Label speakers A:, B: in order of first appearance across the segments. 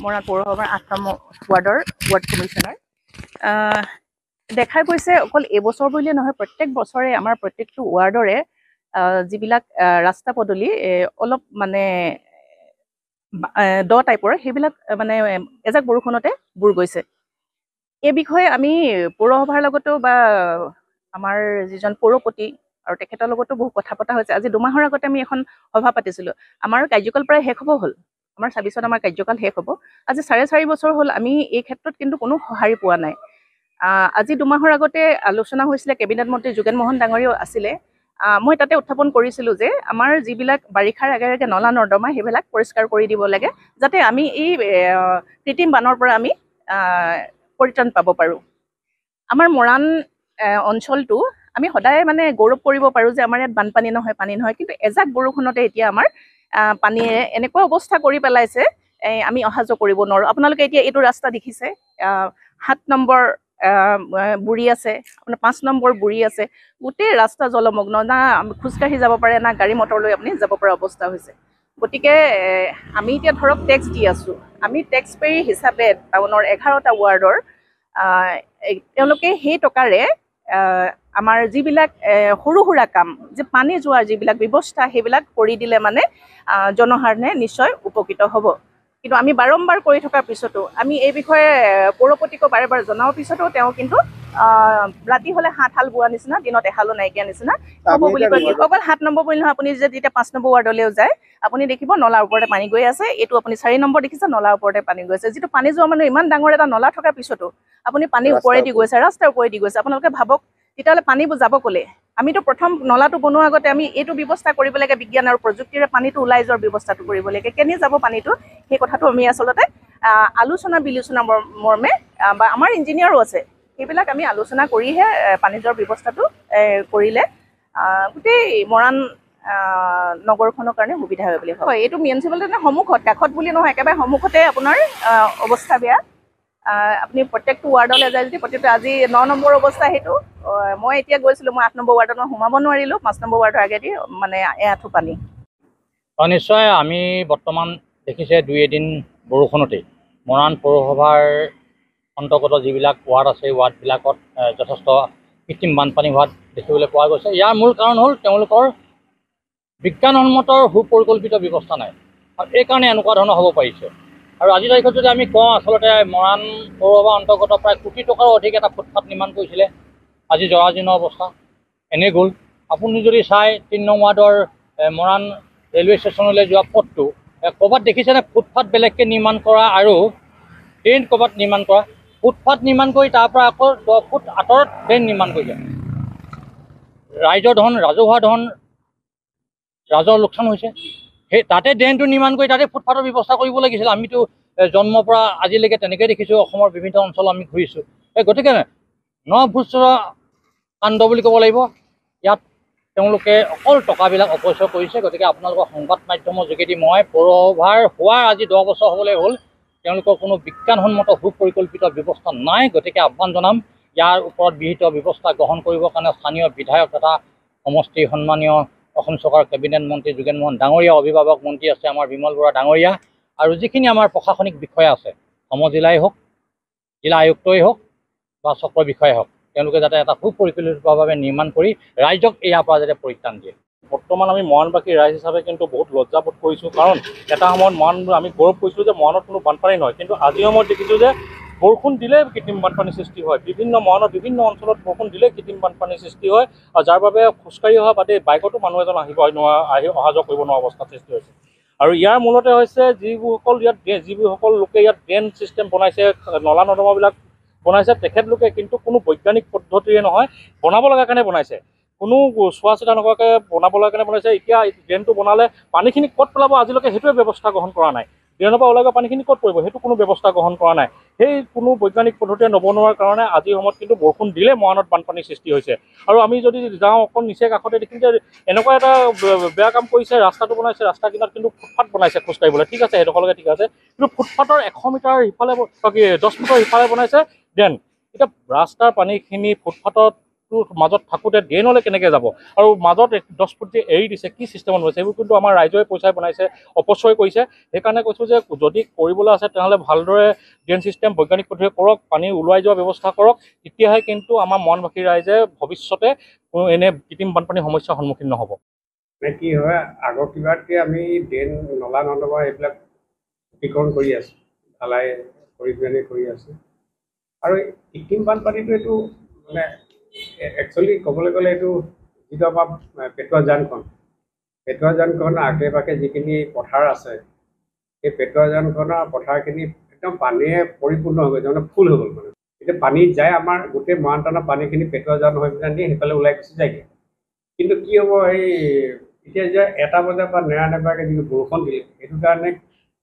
A: মৰাণ পৌৰসভাৰ ৮ নম্বৰ ৱাৰ্ডৰ ward commissioner. দেখা গৈছে অকল এইবছৰ বুলিয়ে নহয়, প্ৰত্যেক বছৰে আমাৰ প্ৰত্যেকটো ৱাৰ্ডৰে যিবিলাক ৰাস্তা পদূলি অলপ মানে দ টাইপৰ, সেইবিলাক মানে এজাক বৰষুণতে বুৰ গৈছে। এই বিষয়ে আমি পৌৰসভাৰ লগতো বা আমাৰ যিজন পৌৰপতি আৰু তেখেতৰ লগতো বহু কথা পতা হৈছে। আজি 2 মাহৰ আগতে আমি এখন সভা পাতিছিলোঁ। আমাৰ কাৰ্যকাল প্ৰায় শেষ হ'ব হ'ল, আমাৰ 26ত আমাৰ কাৰ্যকাল শেষ হ'ব। আজি 4.5 বছৰ হ'ল আমি এই ক্ষেত্ৰত কিন্তু কোনো সঁহাৰি পোৱা নাই। আজি 2 মাহৰ আগতে আলোচনা হৈছিলে, কেবিনেট মন্ত্ৰী যোগেন মোহন ডাঙৰীয়াও আছিলে। মই তাতে উত্থাপন কৰিছিলোঁ যে আমাৰ যিবিলাক বাৰিষাৰ আগে আগে নলা নৰ্দমা সেইবিলাক পৰিষ্কাৰ কৰি দিব লাগে, যাতে আমি এই কৃত্ৰিম বানৰ পৰা আমি পৰিত্ৰাণ পাব পাৰোঁ। আমাৰ মৰাণ অঞ্চলটো আমি সদায় মানে গৌৰৱ কৰিব পাৰোঁ যে আমাৰ ইয়াত বানপানী নহয়, পানী নহয়, কিন্তু এজাক বৰষুণতে এতিয়া আমাৰ পানীয়ে এনেকুৱা অৱস্থা কৰি পেলাইছে, আমি অহা যোৱা কৰিব নোৱাৰোঁ। আপোনালোকে এতিয়া এইটো ৰাস্তা দেখিছে, 7 নম্বৰ বুৰি আছে, আপোনাৰ 5 নম্বৰ বুৰি আছে, গোটেই ৰাস্তা জলমগ্ন, না খোজকাঢ়ি যাব পাৰে, না গাড়ী মটৰ লৈ আপুনি যাব পৰা অৱস্থা হৈছে। গতিকে আমি এতিয়া ধৰক টেক্স দি আছোঁ, আমি টেক্স পেয়ী হিচাপে টাউনৰ 11টা ৱাৰ্ডৰ তেওঁলোকে সেই টকাৰে আমাৰ যিবিলাক সৰু সুৰা কাম, যে পানী যোৱাৰ যিবিলাক ব্যৱস্থা, সেইবিলাক কৰি দিলে মানে জনসাধাৰণে নিশ্চয় উপকৃত হ'ব। কিন্তু আমি বাৰম্বাৰ কৰি থকাৰ পিছতো, আমি এই বিষয়ে পৌৰপতিকো বাৰে বাৰে জনাৰ পিছতো তেওঁ কিন্তু ৰাতি হ'লে 7 হাল বোৱা নিচিনা, দিনত এহালো নাইকিয়া নিচিনা হ'ব বুলি কয়। অকল 7 নম্বৰ বুলি নহয়, আপুনি যেতিয়া 5 নম্বৰ ৱাৰ্ডলৈও যায় আপুনি দেখিব নলাৰ ওপৰতে পানী গৈ আছে। এইটো আপুনি 4 নম্বৰ দেখিছে, নলাৰ ওপৰতে পানী গৈ আছে। যিটো পানী যোৱা মানে ইমান ডাঙৰ এটা নলা থকাৰ পিছতো আপুনি পানী ওপৰেদি গৈছে, ৰাস্তাৰ ওপৰেদি গৈছে। আপোনালোকে ভাবক তেতিয়াহ'লে পানীবোৰ যাব ক'লে? আমিতো প্ৰথম নলাটো বনোৱাৰ আগতে আমি এইটো ব্যৱস্থা কৰিব লাগে, বিজ্ঞান আৰু প্ৰযুক্তিৰে পানীটো ওলাই যোৱাৰ ব্যৱস্থাটো কৰিব লাগে। কেনে যাব পানীটো, সেই কথাটো আমি আচলতে আলোচনা বিলোচনা মৰ্মে বা আমাৰ ইঞ্জিনিয়াৰো আছে, সেইবিলাক আমি আলোচনা কৰিহে পানী যোৱাৰ ব্যৱস্থাটো কৰিলে গোটেই মৰাণ নগৰখনৰ কাৰণে সুবিধা হয় বুলি হয়। এইটো মিউনিচিপালিটিৰ সন্মুখত, কাষত বুলি নহয়, একেবাৰে সন্মুখতে আপোনাৰ অৱস্থা বেয়া। আপুনি প্ৰত্যেকটো ৱাৰ্ডলৈ যায় যদি প্ৰত্যেকটো, আজি 9 নম্বৰ অৱস্থা সেইটো। মই এতিয়া গৈছিলোঁ, মই 8 নম্বৰ ৱাৰ্ডত মই সোমাব নোৱাৰিলোঁ, 5 নম্বৰ ৱাৰ্ডৰ আগেদি মানে এআঁঠু পানী।
B: নিশ্চয় আমি বৰ্তমান দেখিছে 2-এদিন বৰষুণতেই মৰাণ পৌৰসভাৰ অন্তৰ্গত যিবিলাক ৱাৰ্ড আছে, এই ৱাৰ্ডবিলাকত যথেষ্ট কৃত্ৰিম বানপানী হোৱাত দেখিবলৈ পোৱা গৈছে। ইয়াৰ মূল কাৰণ হ'ল তেওঁলোকৰ বিজ্ঞানসন্মত সুপৰিকল্পিত ব্যৱস্থা নাই, আৰু এই কাৰণে এনেকুৱা ধৰণৰ হ'ব পাৰিছে। আৰু আজিৰ তাৰিখত যদি আমি কওঁ, আচলতে মৰাণ পৌৰসভাৰ অন্তৰ্গত প্ৰায় কোটি টকাৰো অধিক এটা ফুটপাথ নিৰ্মাণ কৰিছিলে, আজি জৰাজীৰ্ণ অৱস্থা এনেই গ'ল। আপুনি যদি চাই 3 নং ৱাৰ্ডৰ মৰাণ ৰেলৱে ষ্টেচনলৈ যোৱা পথটো, ক'ৰবাত দেখিছেনে ফুটপাথ বেলেগকৈ নিৰ্মাণ কৰা আৰু ড্ৰেইন ক'ৰবাত নিৰ্মাণ কৰা? ফুটপাথ নিৰ্মাণ কৰি তাৰ পৰা আকৌ 10 ফুট আঁতৰত ড্ৰেইন নিৰ্মাণ কৰিছে। ৰাইজৰ ধন, ৰাজহুৱা ধন, ৰাজহৰ লোকচান হৈছে। সেই তাতে ড্ৰেইনটো নিৰ্মাণ কৰি তাতে ফুটপাথৰ ব্যৱস্থা কৰিব লাগিছিল। আমিতো জন্মৰ পৰা আজিলৈকে তেনেকৈ দেখিছোঁ, অসমৰ বিভিন্ন অঞ্চল আমি ঘূৰিছোঁ। গতিকে নভোজ কাণ্ড বুলি ক'ব লাগিব। ইয়াত তেওঁলোকে অকল টকাবিলাক অপচয় কৰিছে। গতিকে আপোনালোকৰ সংবাদ মাধ্যমৰ যোগেদি মই পৌৰসভাৰ হোৱাৰ আজি 10 বছৰ হ'বলৈ হ'ল, তেওঁলোকৰ কোনো বিজ্ঞানসন্মত সুপৰিকল্পিত ব্যৱস্থা নাই। গতিকে আহ্বান জনাম, ইয়াৰ ওপৰত বিহিত ব্যৱস্থা গ্ৰহণ কৰিবৰ কাৰণে স্থানীয় বিধায়ক তথা সমষ্টিৰ সন্মানীয় অসম চৰকাৰৰ কেবিনেট মন্ত্ৰী যোগেন মোহন ডাঙৰীয়া, অভিভাৱক মন্ত্ৰী আছে আমাৰ বিমল বৰা ডাঙৰীয়া, আৰু যিখিনি আমাৰ প্ৰশাসনিক বিষয়া আছে, সমজিলাই হওক, জিলা আয়ুক্তই হওক বা চক্ৰ বিষয়াই হওক, তেওঁলোকে যাতে এটা সুপৰিকল্পিতভাৱে নিৰ্মাণ কৰি ৰাইজক ইয়াৰ পৰা যাতে পৰিত্ৰাণ দিয়ে।
C: বৰ্তমান আমি মৰাণবাসী ৰাইজ হিচাপে কিন্তু বহুত লজ্জাবোধ কৰিছোঁ, কাৰণ এটা সময়ত মৰাণ আমি গৌৰৱ কৰিছিলোঁ যে মৰাণত কোনো বানপানী নহয়, কিন্তু আজি সময়ত দেখিছোঁ যে বৰষুণ দিলে কৃত্ৰিম বানপানীৰ সৃষ্টি হয়। মৰাণৰ বিভিন্ন অঞ্চলত বৰষুণ দিলে কৃত্ৰিম বানপানীৰ সৃষ্টি হয়, আৰু যাৰ বাবে খোজকাঢ়ি অহা বাদে বাইকতো মানুহ এজন অহা যোৱা কৰিব নোৱাৰা অৱস্থাৰ সৃষ্টি হৈছে। আৰু ইয়াৰ মূলতে হৈছে যিসকল লোকে ইয়াত ড্ৰেইন ছিষ্টেম বনাইছে, নলা নৰ্দমাবিলাক বনাইছে, তেখেতলোকে কিন্তু কোনো বৈজ্ঞানিক পদ্ধতিৰে নহয়, বনাব লগা কাৰণে বনাইছে, কোনো চোৱা চিতা নকৰাকৈ বনাব লগা কাৰণে বনাইছে। এতিয়া ড্ৰেইনটো বনালে পানীখিনি ক'ত পেলাব আজিলৈকে সেইটোৱে ব্যৱস্থা গ্ৰহণ কৰা নাই। ড্ৰেইনৰ পৰা ওলাই গৈ পানীখিনি ক'ত পৰিব সেইটো কোনো ব্যৱস্থা গ্ৰহণ কৰা নাই। সেই কোনো বৈজ্ঞানিক পদ্ধতিৰে নবনোৱাৰ কাৰণে আজিৰ সময়ত কিন্তু বৰষুণ দিলে মৰাণত বানপানীৰ সৃষ্টি হৈছে। আৰু আমি যদি যাওঁ অকণ নিচে কাষতে দেখিম যে এনেকুৱা এটা বেয়া কাম কৰিছে, ৰাস্তাটো বনাইছে, ৰাস্তা কিনাৰত কিন্তু ফুটপাথ বনাইছে খোজকাঢ়িবলৈ, ঠিক আছে, সেইডোখৰলৈকে ঠিক আছে, কিন্তু ফুটপাথৰ 100 মিটাৰ সিফালে 10 ফুটৰ সিফালে বনাইছে ড্ৰেইন। এতিয়া ৰাস্তাৰ পানীখিনি ফুটপাথত ফুটটোৰ মাজত থাকোঁতে ড্ৰেইনলৈ কেনেকৈ যাব আৰু মাজত 10 ফুট যে এৰি দিছে কি ছিষ্টেমত হৈছে সেইবোৰ কিন্তু আমাৰ ৰাইজৰে পইচাই বনাইছে অপচয় কৰিছে সেইকাৰণে কৈছোঁ যে যদি কৰিবলৈ আছে তেনেহ'লে ভালদৰে ড্ৰেইন ছিষ্টেম বৈজ্ঞানিক পদ্ধতিৰে কৰক পানী ওলাই যোৱাৰ ব্যৱস্থা কৰক তেতিয়াহে কিন্তু আমাৰ মৰাণবাসী ৰাইজে ভৱিষ্যতে এনে কৃত্ৰিম বানপানীৰ সমস্যাৰ সন্মুখীন নহ'ব।
D: কি হয় আগৰ কিবাতকৈ আমি ড্ৰেইন নলা নৰ্দমা এইবিলাক শুদ্ধিকৰণ কৰি আছোঁ ঢালাই কৰি আছোঁ আৰু কৃত্ৰিম বানপানীটো এইটো মানে একচুৱেলি ক'বলৈ গ'লে এইটো যিটো আমাৰ পেটুৱা জানখন আশে পাশে যিখিনি পথাৰ আছে সেই পেটুৱা জানখনৰ পথাৰখিনি একদম পানীয়ে পৰিপূৰ্ণ হৈ গৈছে মানে ফুল হৈ গ'ল মানে এতিয়া পানীত যায় আমাৰ গোটেই মৰাণটানৰ পানীখিনি পেটুৱা জান হৈ পেলাই নি সেইফালে ওলাই গুচি যায়গৈ কিন্তু কি হ'ব এই এতিয়া যে 1টা বজাৰ পৰা নেৰানেপেৰাকৈ যিটো বৰষুণ দিলে সেইটো কাৰণে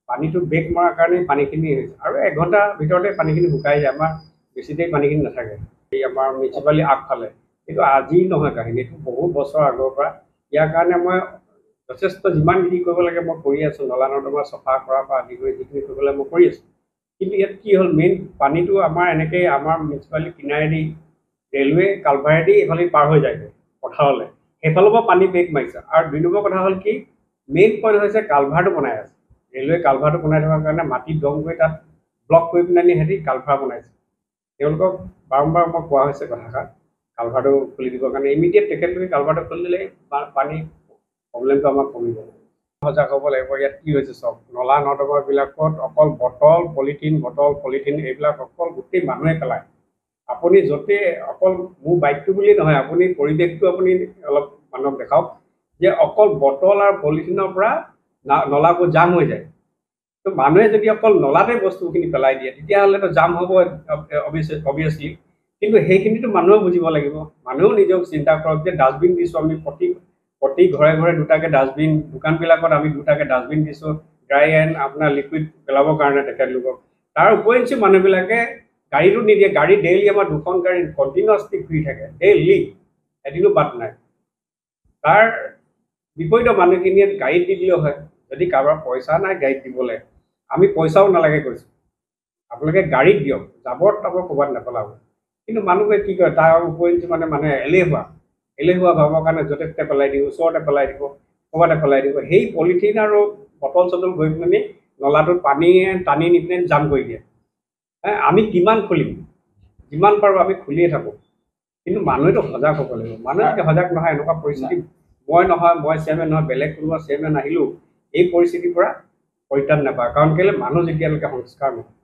D: পানীটো বেগ মৰাৰ কাৰণে পানীখিনি হৈছে আৰু 1 ঘণ্টাৰ ভিতৰতে পানীখিনি শুকাই যায় আমাৰ বেছি দেৰি পানীখিনি নাথাকে এই আমাৰ মিউনিচিপালিটি আগফালে এইটো আজি নহয় কাহিনী এইটো বহুত বছৰ আগৰ পৰা ইয়াৰ কাৰণে মই যথেষ্ট যিমানখিনি কৰিব লাগে মই কৰি আছোঁ নলা নৰ্দমা চফা কৰাৰ পৰা আদি কৰি যিখিনি কৰিব লাগে মই কৰি আছোঁ কিন্তু ইয়াত কি হ'ল মেইন পানীটো আমাৰ এনেকৈ আমাৰ মিউনিচিপালিটি কিনাৰেদি ৰেলৱে কালভাৰেদি এইফালে পাৰ হৈ যায়গৈ পথাৰলৈ সেইফালৰ পৰা পানী বেগ মাৰিছে আৰু 2 নম্বৰ কথা হ'ল কি মেইন পইণ্ট হৈছে কালভাৰটো বনাই আছে ৰেলৱে কালভাৰটো বনাই থকাৰ কাৰণে মাটি দম কৰি তাত ব্লক কৰি পিনে সিহঁতি কালভাৰ বনাইছে তেওঁলোকক বাৰম্বাৰ মই কোৱা হৈছে কথাষাৰ কালভাৰটো খুলি দিবৰ কাৰণে ইমিডিয়েট তেখেতলোকে কালভাৰটো খুলি দিলে পানী প্ৰব্লেমটো আমাৰ কমিব সজাগ হ'ব লাগিব ইয়াত কি হৈছে চব নলা নৰ্দমাবিলাকত অকল বটল পলিথিন এইবিলাক অকল গোটেই মানুহে পেলায় আপুনি য'তে অকল মোৰ বাইকটো বুলি নহয় আপুনি পৰিৱেশটো আপুনি অলপ মানুহক দেখাওক যে অকল বটল আৰু পলিথিনৰ পৰা নলাবোৰ জাম হৈ যায় তো মানুহে যদি অকল নলাতে বস্তুখিনি পেলাই দিয়ে তেতিয়াহ'লেতো জাম হ'ব অবভিয়াছলি কিন্তু সেইখিনিতো মানুহে বুজিব লাগিব মানুহেও নিজক চিন্তা কৰক যে ডাষ্টবিন দিছোঁ আমি প্ৰতি ঘৰে ঘৰে 2টাকৈ ডাষ্টবিন দোকানবিলাকত আমি 2টাকৈ ডাষ্টবিন দিছোঁ ড্ৰাই এণ্ড আপোনাৰ লিকুইড পেলাবৰ কাৰণে তেখেতলোকক তাৰ উপৰিঞ্চি মানুহবিলাকে গাড়ীটো নিদিয়ে গাড়ী ডেইলি আমাৰ 2খন গাড়ী কণ্টিনিউৱাছলি ঘূৰি থাকে ডেইলি এদিনো বাদ নাই তাৰ বিপৰীত মানুহখিনিয়ে গাড়ীত দি দিলেও হয় যদি কাৰোবাৰ পইচা নাই গাড়ীত দিবলৈ আমি পইচাও নালাগে কৈছোঁ আপোনালোকে গাড়ীত দিয়ক জাবৰ তাবৰ ক'ৰবাত নেপেলাব কিন্তু মানুহে কি কৰে তাৰ উপৰিঞ্চি মানুহে এলেহুৱা ভাবৰ কাৰণে য'তে ত'তে পেলাই দিব ওচৰতে পেলাই দিব ক'ৰবাতে পেলাই দিব সেই পলিথিন আৰু বটল চটল গৈ পিনি নলাটোত পানীয়ে টানি নি পিনে জাম কৰি দিয়ে আমি কিমান খুলিম যিমান পাৰোঁ আমি খুলিয়ে থাকোঁ কিন্তু মানুহেতো সজাগ হ'ব লাগিব মানুহে যদি সজাগ নহয় এনেকুৱা পৰিস্থিতি মই চেয়াৰমেন নহয় বেলেগ কোনোবা চেয়াৰমেন আহিলেও এই পৰিস্থিতিৰ পৰা পৰিত্ৰাণ নাপায় কাৰণ কেলৈ মানুহ যেতিয়ালৈকে সংস্কাৰ নহয়